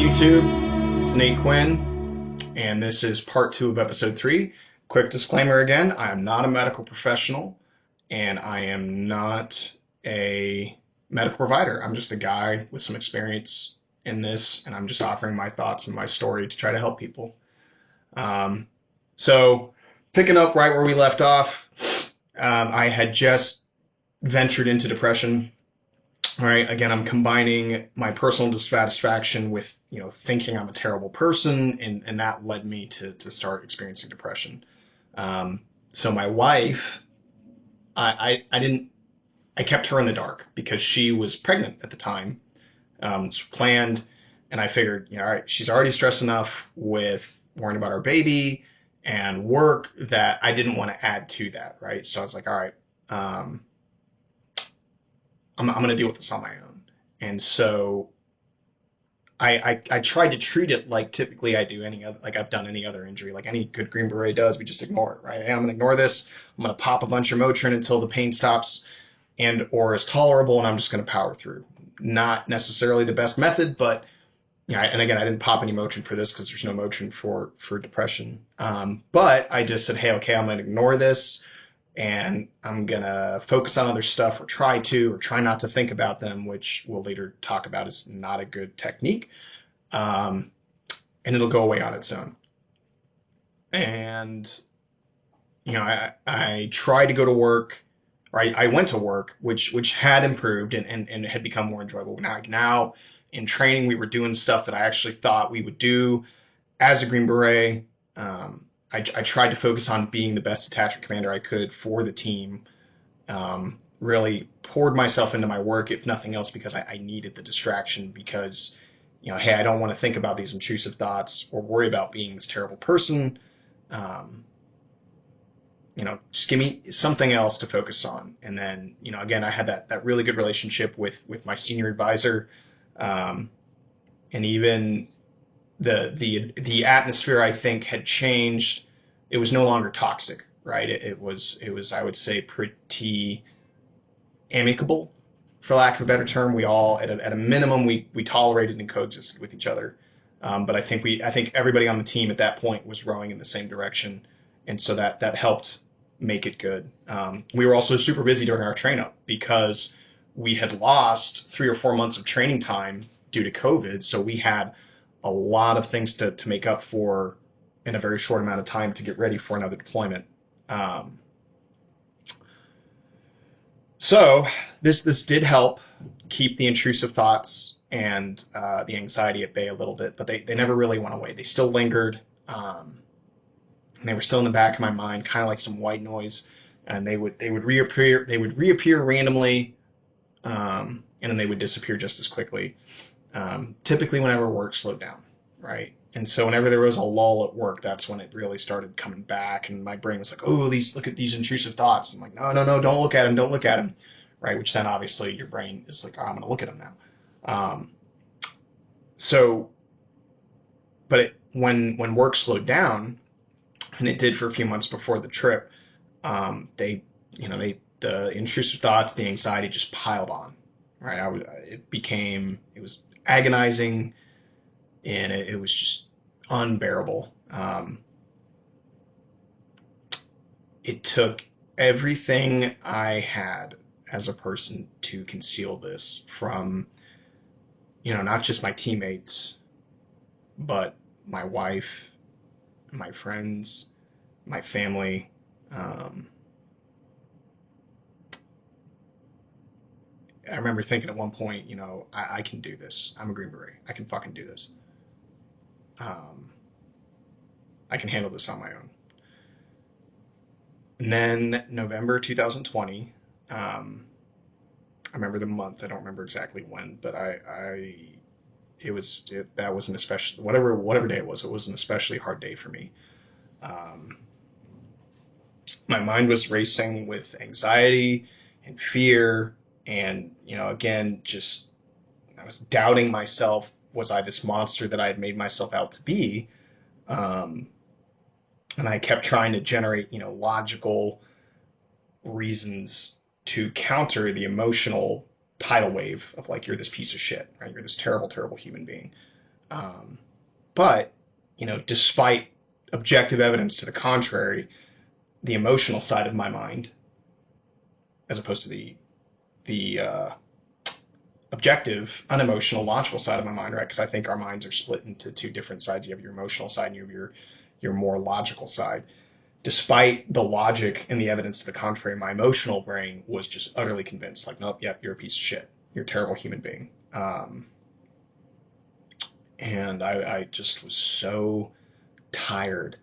YouTube? It's Nate Quinn, and this is part 2 of episode 3. Quick disclaimer again, I am not a medical professional, and I am not a medical provider. I'm just a guy with some experience in this, and I'm just offering my thoughts and my story to try to help people. So, picking up right where we left off, I had just ventured into depression. All right. Again, I'm combining my personal dissatisfaction with, thinking I'm a terrible person, and that led me to start experiencing depression. So my wife, I kept her in the dark because she was pregnant at the time. It's planned, and I figured, all right, she's already stressed enough with worrying about our baby and work that I didn't want to add to that, right? So I was like, all right, I'm going to deal with this on my own. And so I tried to treat it like typically I do like I've done any other injury, like any good Green Beret does. We just ignore it, right? Hey, I'm going to ignore this. I'm going to pop a bunch of Motrin until the pain stops or is tolerable, and I'm just going to power through. Not necessarily the best method, but and again, I didn't pop any Motrin for this because there's no Motrin for depression. But I just said, hey, okay, I'm going to ignore this, and I'm going to focus on other stuff or try not to think about them, which we'll later talk about is not a good technique. And it'll go away on its own. And, I tried to go to work, or I went to work, which had improved and had become more enjoyable. Now in training, we were doing stuff that I actually thought we would do as a Green Beret. I tried to focus on being the best detachment commander I could for the team. Really poured myself into my work, if nothing else, because I needed the distraction because, hey, I don't want to think about these intrusive thoughts or worry about being this terrible person. Just give me something else to focus on. And then, again, I had that really good relationship with my senior advisor. And even the atmosphere, I think, had changed. It was no longer toxic, right? It was I would say, pretty amicable, for lack of a better term. We all at a minimum we tolerated and coexisted with each other. But I think everybody on the team at that point was rowing in the same direction, and so that helped make it good. We were also super busy during our train up because we had lost 3 or 4 months of training time due to COVID, so we had a lot of things to make up for in a very short amount of time to get ready for another deployment. So this did help keep the intrusive thoughts and the anxiety at bay a little bit, but they never really went away. They still lingered. And they were still in the back of my mind, kind of like some white noise, and they would reappear randomly, and then they would disappear just as quickly. Typically whenever work slowed down, right? And so whenever there was a lull at work, that's when it really started coming back, and my brain was like, oh, look at these intrusive thoughts. I'm like, no, don't look at them, right? Which then obviously your brain is like, oh, I'm going to look at them now. But when work slowed down, and it did for a few months before the trip, the intrusive thoughts, the anxiety just piled on, right? It was agonizing, and it was just unbearable. It took everything I had as a person to conceal this from, not just my teammates, but my wife, my friends, my family. I remember thinking at one point, I can do this. I'm a Green Beret. I can fucking do this. I can handle this on my own. And then November 2020, I remember the month. I don't remember exactly when, but that was an especially, whatever day it was an especially hard day for me. My mind was racing with anxiety and fear, and again, just I was doubting myself. Was I this monster that I had made myself out to be? And I kept trying to generate logical reasons to counter the emotional tidal wave of like, you're this piece of shit, right? You're this terrible, terrible human being. But, despite objective evidence to the contrary, the emotional side of my mind, as opposed to the objective, unemotional, logical side of my mind, right? Because I think our minds are split into two different sides. You have your emotional side and you have your more logical side. Despite the logic and the evidence to the contrary, my emotional brain was just utterly convinced, like, nope, yep, you're a piece of shit. You're a terrible human being. And I just was so tired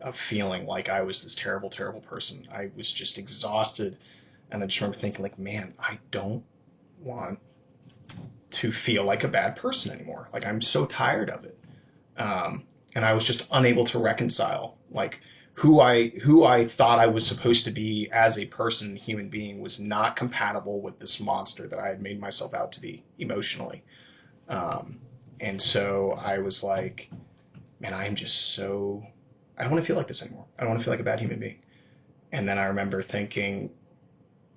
of feeling like I was this terrible, terrible person. I was just exhausted. And I just remember thinking, like, man, I don't want to feel like a bad person anymore. Like, I'm so tired of it. And I was just unable to reconcile, like, who I thought I was supposed to be as a person, human being, was not compatible with this monster that I had made myself out to be emotionally. And so I was like, man, I am just so, I don't want to feel like this anymore. I don't want to feel like a bad human being. And then I remember thinking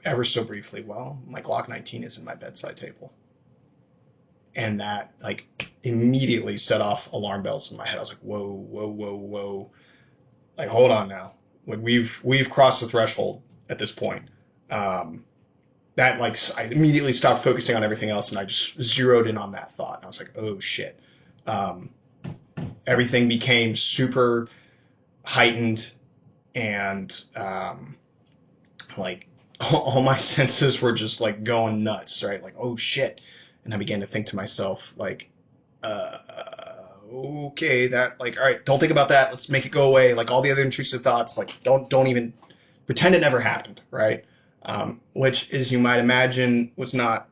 ever so briefly, well, my Glock 19 is in my bedside table. And that, like, immediately set off alarm bells in my head. I was like, whoa, whoa, whoa, whoa. Like, hold on now. Like, we've crossed the threshold at this point. That, like, I immediately stopped focusing on everything else and I just zeroed in on that thought. And I was like, oh shit. Everything became super heightened and, like, all my senses were just, like, going nuts, right? Like, oh shit. And I began to think to myself, like, okay, that, like, all right, don't think about that. Let's make it go away. Like, all the other intrusive thoughts, like, don't even pretend it never happened, right? Which, as you might imagine, was not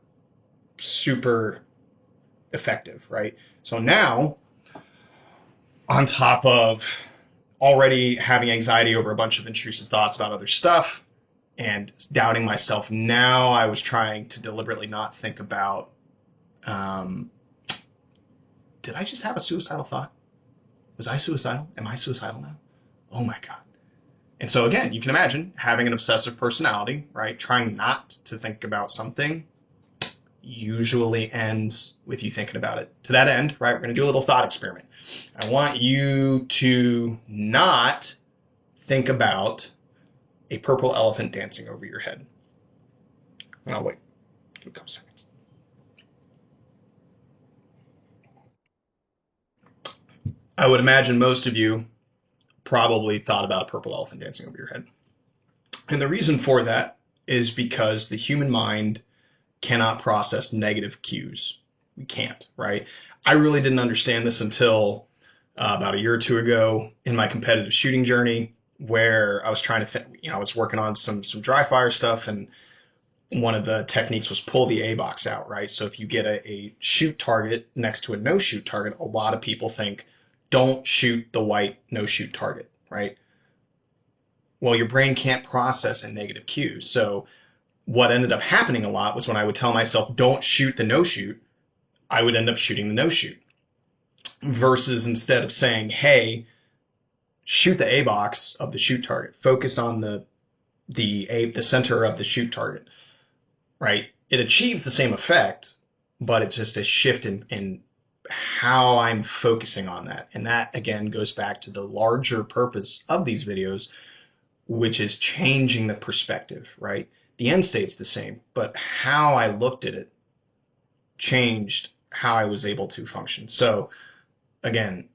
super effective, right? So now, on top of already having anxiety over a bunch of intrusive thoughts about other stuff and doubting myself, now I was trying to deliberately not think about, did I just have a suicidal thought? Was I suicidal? Am I suicidal now? Oh my God. And so again, you can imagine having an obsessive personality, right? Trying not to think about something usually ends with you thinking about it. To that end, right, we're going to do a little thought experiment. I want you to not think about a purple elephant dancing over your head. And I'll wait a couple seconds. I would imagine most of you probably thought about a purple elephant dancing over your head. And the reason for that is because the human mind cannot process negative cues. We can't, right? I really didn't understand this until about a year or two ago in my competitive shooting journey, where I was trying to, I was working on some dry fire stuff, and one of the techniques was pull the A box out, right? So if you get a shoot target next to a no shoot target, a lot of people think, don't shoot the white no shoot target, right? Well, your brain can't process a negative cue. So what ended up happening a lot was when I would tell myself, don't shoot the no shoot, I would end up shooting the no shoot. Versus instead of saying, hey, shoot the A box of the shoot target, focus on the center of the shoot target, right? It achieves the same effect, but it's just a shift in how I'm focusing on that. And that, again, goes back to the larger purpose of these videos, which is changing the perspective, right? The end state's the same, but how I looked at it changed how I was able to function. So again,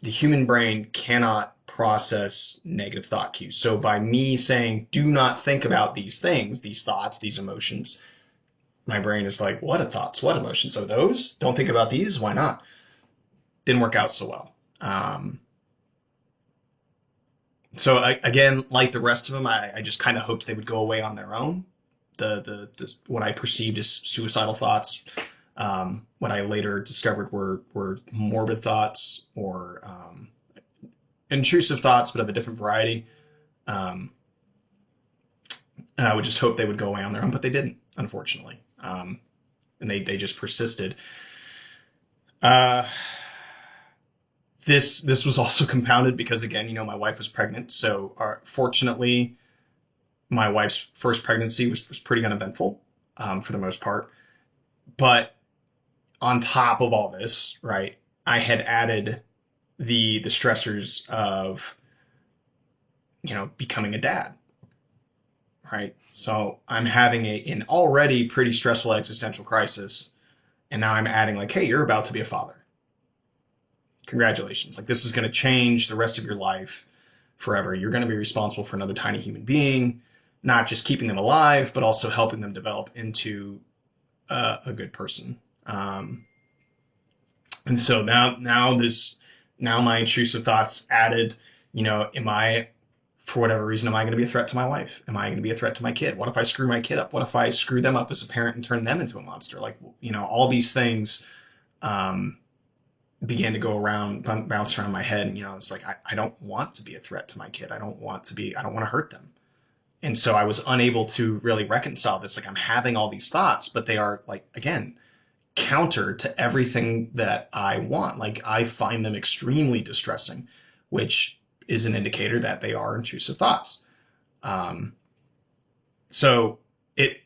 the human brain cannot process negative thought cues. So by me saying, do not think about these things, these thoughts, these emotions, my brain is like, what are thoughts? What emotions? Oh, those? Don't think about these? Why not? Didn't work out so well. So again, like the rest of them, I just kind of hoped they would go away on their own. The what I perceived as suicidal thoughts, what I later discovered were morbid thoughts or intrusive thoughts, but of a different variety. And I would just hope they would go away on their own, but they didn't, unfortunately. And they just persisted. This was also compounded because, again, my wife was pregnant. So fortunately, my wife's first pregnancy was pretty uneventful for the most part. But on top of all this, right, I had added the stressors of, becoming a dad, right? So I'm having an already pretty stressful existential crisis, and now I'm adding like, hey, you're about to be a father. Congratulations. Like, this is going to change the rest of your life forever. You're going to be responsible for another tiny human being, not just keeping them alive, but also helping them develop into a good person. And so now my intrusive thoughts added, for whatever reason, am I going to be a threat to my wife? Am I going to be a threat to my kid? What if I screw my kid up? What if I screw them up as a parent and turn them into a monster? Like, all these things began to go around, bounce around my head. And, it's like, I don't want to be a threat to my kid. I don't want to hurt them. And so I was unable to really reconcile this. Like, I'm having all these thoughts, but they are, like, again, counter to everything that I want. Like, I find them extremely distressing, which is an indicator that they are intrusive thoughts. So it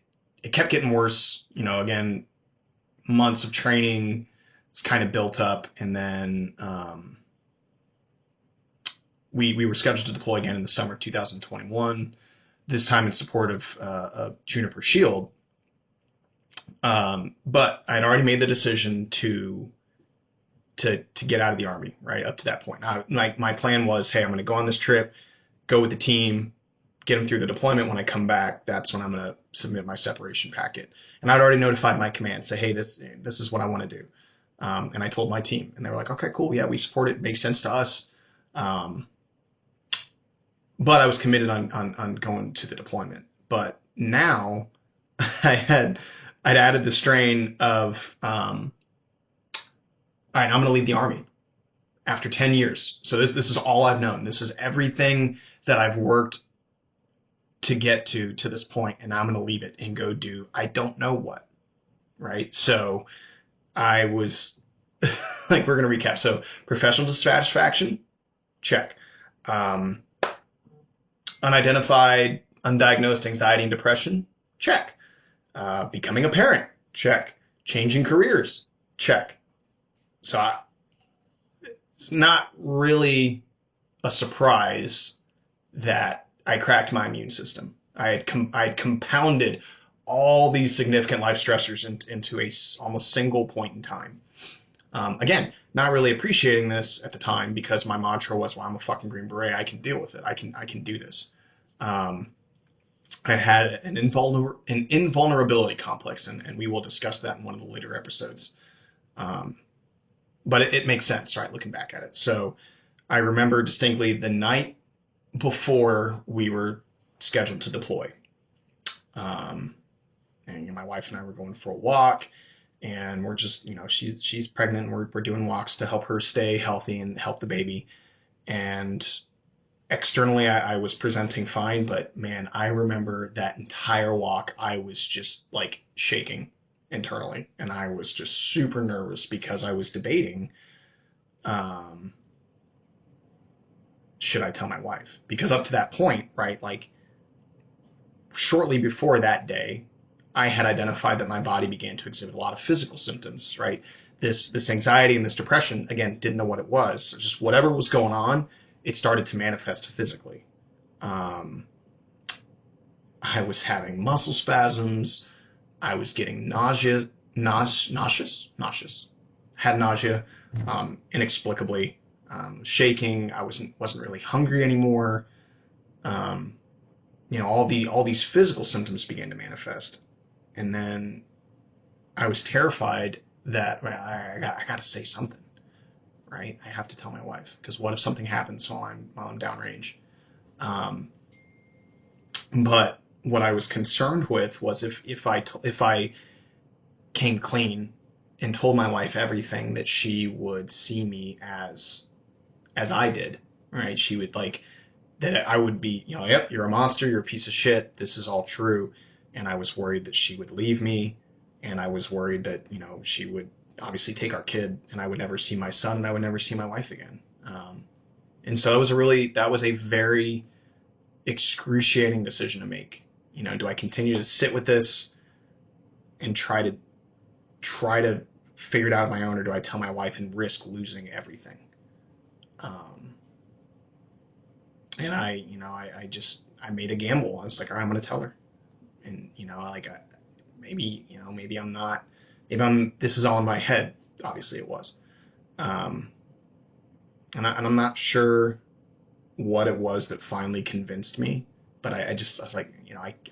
kept getting worse, again, months of training, it's kind of built up. And then we were scheduled to deploy again in the summer of 2021, this time in support of Juniper Shield. But I'd already made the decision to get out of the Army, right, up to that point. My plan was, hey, I'm going to go on this trip, go with the team, get them through the deployment. When I come back, that's when I'm going to submit my separation packet. And I'd already notified my command, say, hey, this is what I want to do. And I told my team, and they were like, okay, cool. Yeah, we support it. It makes sense to us. But I was committed on going to the deployment. But now I'd added the strain of, all right, I'm going to leave the Army after 10 years. So this is all I've known. This is everything that I've worked to get to this point, and I'm going to leave it and go do I don't know what, right? So I was like, we're going to recap. So professional dissatisfaction, check. Unidentified, undiagnosed anxiety and depression, check. Becoming a parent, check. Changing careers, check. So it's not really a surprise that I cracked my immune system. I had compounded all these significant life stressors into a almost single point in time. Again, not really appreciating this at the time because my mantra was, well, I'm a fucking Green Beret. I can deal with it. I can do this. I had an invulnerability complex, and we will discuss that in one of the later episodes. But it makes sense, right, looking back at it. So I remember distinctly the night before we were scheduled to deploy. And my wife and I were going for a walk, and we're just, she's pregnant, and we're doing walks to help her stay healthy and help the baby. And externally, I was presenting fine, but man, I remember that entire walk, I was just like shaking internally, and I was just super nervous because I was debating, should I tell my wife? Because up to that point, right, like shortly before that day, I had identified that my body began to exhibit a lot of physical symptoms, right? This anxiety and this depression, again, didn't know what it was. So just whatever was going on, it started to manifest physically. I was having muscle spasms. I was getting nauseous, had nausea, inexplicably, shaking. I wasn't really hungry anymore. All these physical symptoms began to manifest. And then I was terrified that I got to say something, right? I have to tell my wife, because what if something happens while I'm downrange? But what I was concerned with was if I came clean and told my wife everything, that she would see me as I did, right? She would that I would be, yep, you're a monster, you're a piece of shit, this is all true. And I was worried that she would leave me, and I was worried that, she would obviously take our kid, and I would never see my son, and I would never see my wife again. And so that was a very excruciating decision to make. Do I continue to sit with this and try to figure it out on my own, or do I tell my wife and risk losing everything? Um, and I made a gamble. I was like, all right, I'm going to tell her. And, maybe I'm not, this is all in my head. Obviously it was. Um, and I'm not sure what it was that finally convinced me, but I was like,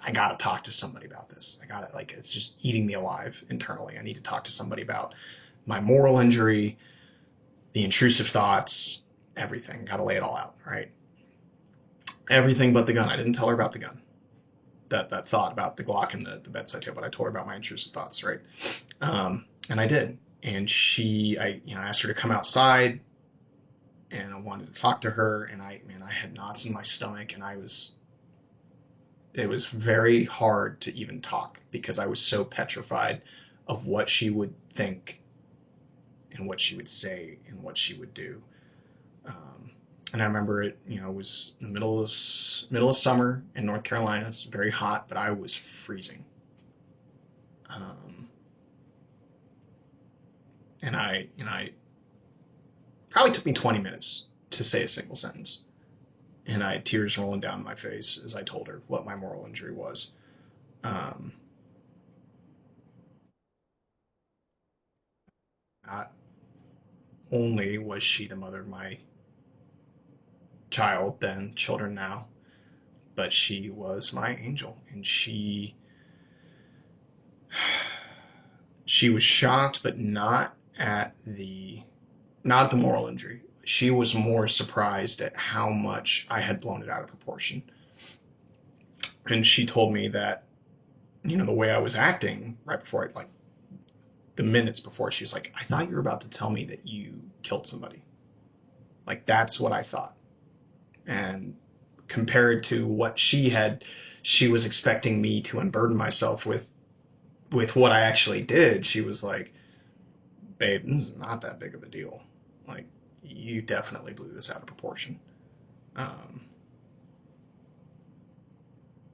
I got to talk to somebody about this. I got to, like, it's just eating me alive internally. I need to talk to somebody about my moral injury, the intrusive thoughts, everything. Got to lay it all out, right? Everything but the gun. I didn't tell her about the gun. That thought about the Glock and the bedside table, but I told her about my intrusive thoughts, right? And I did. And I asked her to come outside, and I wanted to talk to her, and I had knots in my stomach, and it was very hard to even talk because I was so petrified of what she would think and what she would say and what she would do. And I remember it was in the middle of summer in North Carolina. It's very hot, but I was freezing. And I probably took me 20 minutes to say a single sentence. And I had tears rolling down my face as I told her what my moral injury was. Um, Not only was she the mother of my child then, children now, but she was my angel. And she was shocked, but not at the moral injury. She was more surprised at how much I had blown it out of proportion. And she told me that, the way I was acting right before the minutes before, she was like, I thought you were about to tell me that you killed somebody. Like, that's what I thought. And compared to what she was expecting me to unburden myself with what I actually did, she was like, babe, this is not that big of a deal. Like, you definitely blew this out of proportion.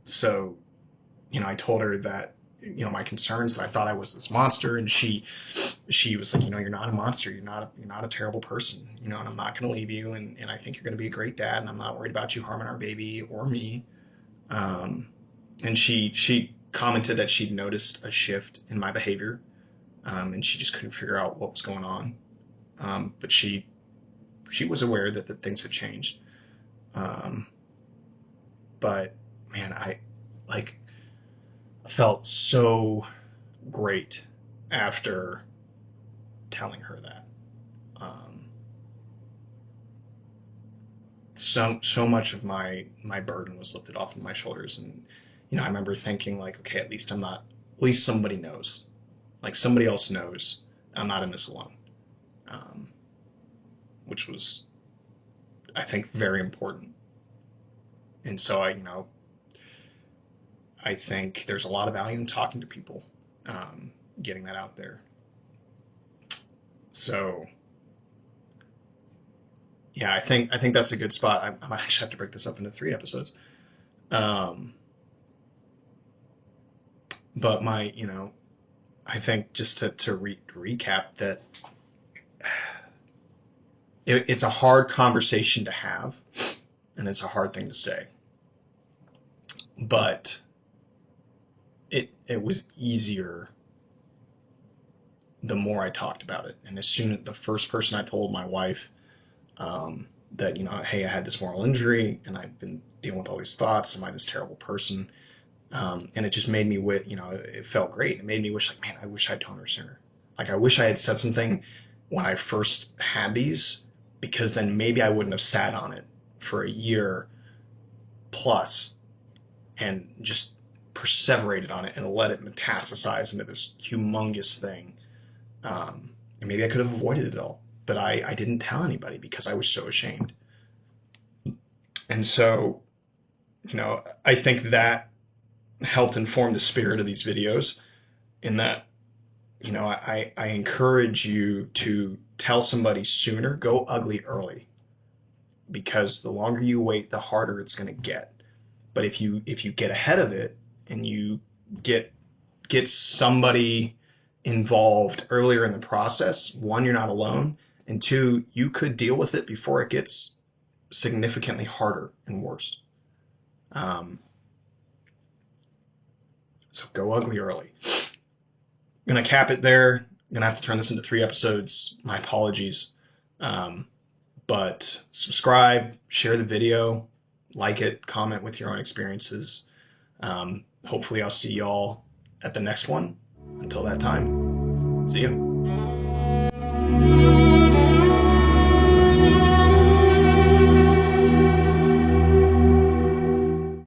So, I told her that, my concerns, that I thought I was this monster, and she was like, you're not a monster. You're not a terrible person, and I'm not going to leave you. And I think you're going to be a great dad, and I'm not worried about you harming our baby or me. And she commented that she'd noticed a shift in my behavior, and she just couldn't figure out what was going on. But she was aware that things had changed. But man, I felt so great after telling her that. So much of my burden was lifted off of my shoulders, and I remember thinking, like, okay, at least somebody knows, like somebody else knows I'm not in this alone, which was, I think, very important. And so I think there's a lot of value in talking to people, getting that out there. So yeah, I think that's a good spot. I might actually have to break this up into 3 episodes. But I think just to recap that it's a hard conversation to have, and it's a hard thing to say, but it was easier the more I talked about it. And as soon as the first person I told, my wife, that, hey, I had this moral injury and I've been dealing with all these thoughts. Am I this terrible person? And it just made me, it felt great. It made me wish, like, man, I wish I'd told her sooner. Like, I wish I had said something when I first had these, because then maybe I wouldn't have sat on it for a year plus and just perseverated on it and let it metastasize into this humongous thing. And maybe I could have avoided it all, but I didn't tell anybody because I was so ashamed. And so, I think that helped inform the spirit of these videos, in that, I encourage you to tell somebody sooner, go ugly early, because the longer you wait, the harder it's going to get. But if you get ahead of it and you get somebody involved earlier in the process, one, you're not alone, and two, you could deal with it before it gets significantly harder and worse. So go ugly early. I'm going to cap it there. I'm going to have to turn this into 3 episodes. My apologies. But subscribe, share the video, like it, comment with your own experiences. Hopefully I'll see y'all at the next one. Until that time, see you.